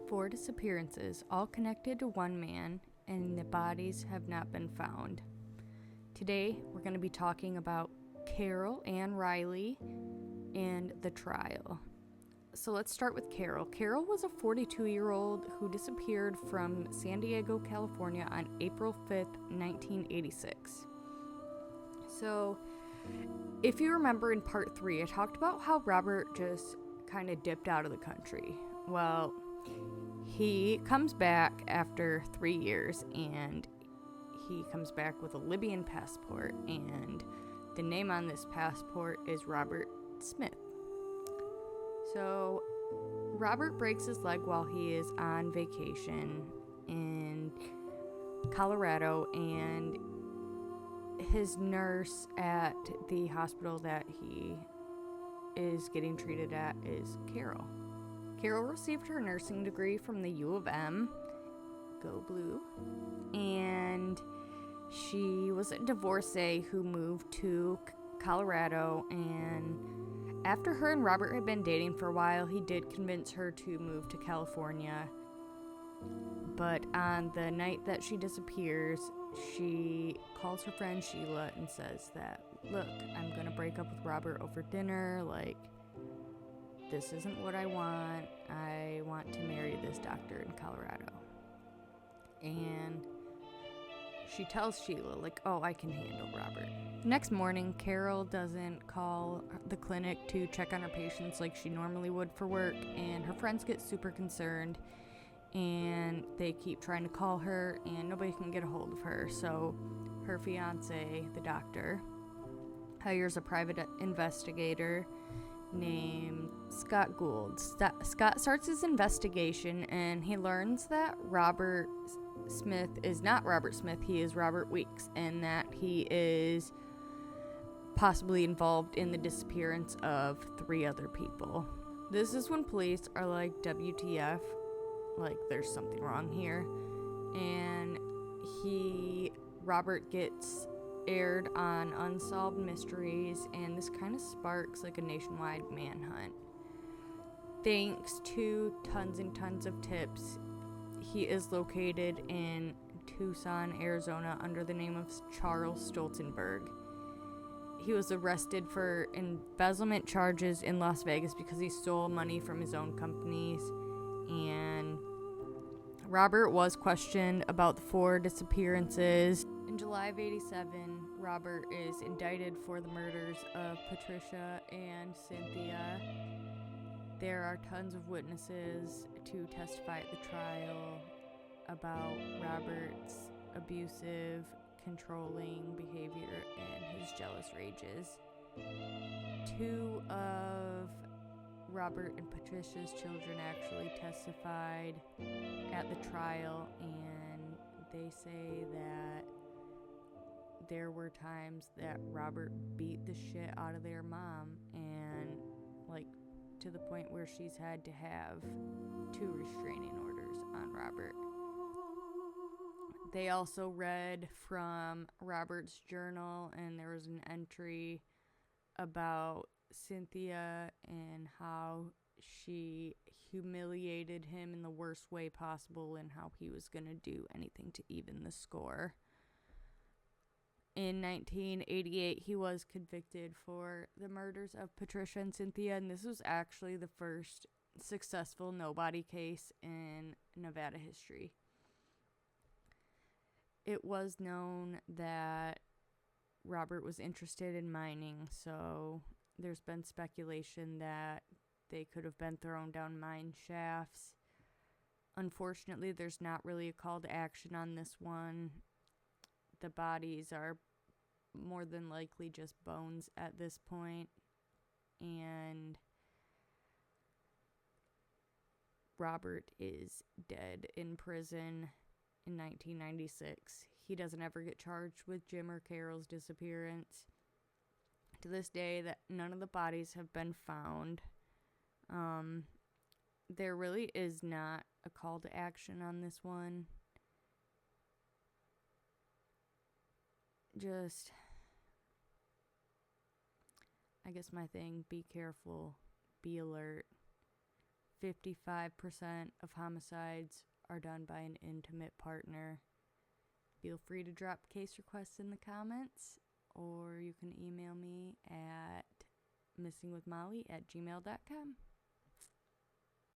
4 disappearances, all connected to one man, and the bodies have not been found. Today, we're going to be talking about Carol Ann Riley and the trial. So let's start with Carol. Carol was a 42-year-old who disappeared from San Diego, California on April 5th, 1986. So, if you remember in part 3, I talked about how Robert just kind of dipped out of the country. Well, he comes back after 3 years, and he comes back with a Libyan passport, and the name on this passport is Robert Smith. So, Robert breaks his leg while he is on vacation in Colorado, and his nurse at the hospital that he is getting treated at is Carol. Carol received her nursing degree from the U of M, go Blue, and she was a divorcee who moved to Colorado, and after her and Robert had been dating for a while, he did convince her to move to California. But on the night that she disappears, she calls her friend Sheila and says that, look, I'm going to break up with Robert over dinner. This isn't what I want. I want to marry this doctor in Colorado. And she tells Sheila, oh, I can handle Robert. The next morning, Carol doesn't call the clinic to check on her patients like she normally would for work, and her friends get super concerned, and they keep trying to call her, and nobody can get a hold of her. So her fiance, the doctor, hires a private investigator named Scott Gould. Scott starts his investigation, and he learns that Robert Smith is not Robert Smith, he is Robert Weeks, and that he is possibly involved in the disappearance of 3 other people. This is when police are like, WTF, there's something wrong here. And Robert gets aired on Unsolved Mysteries, and this kind of sparks a nationwide manhunt. Thanks to tons and tons of tips, he is located in Tucson, Arizona under the name of Charles Stoltenberg. He was arrested for embezzlement charges in Las Vegas because he stole money from his own companies, and Robert was questioned about the 4 disappearances. In July of '87, Robert is indicted for the murders of Patricia and Cynthia. There are tons of witnesses to testify at the trial about Robert's abusive, controlling behavior and his jealous rages. 2 of Robert and Patricia's children actually testified at the trial, and they say that there were times that Robert beat the shit out of their mom, and to the point where she's had to have 2 restraining orders on Robert. They also read from Robert's journal, and there was an entry about Cynthia and how she humiliated him in the worst way possible, and how he was going to do anything to even the score. In 1988, he was convicted for the murders of Patricia and Cynthia, and this was actually the first successful nobody case in Nevada history. It was known that Robert was interested in mining, so there's been speculation that they could have been thrown down mine shafts. Unfortunately, there's not really a call to action on this one. The bodies are more than likely just bones at this point, and Robert is dead in prison in 1996. He doesn't ever get charged with Jim or Carol's disappearance. To this day, that none of the bodies have been found. There really is not a call to action on this one. Just, I guess my thing, be careful, be alert, 55% of homicides are done by an intimate partner. Feel free to drop case requests in the comments, or you can email me at missingwithmolly@gmail.com.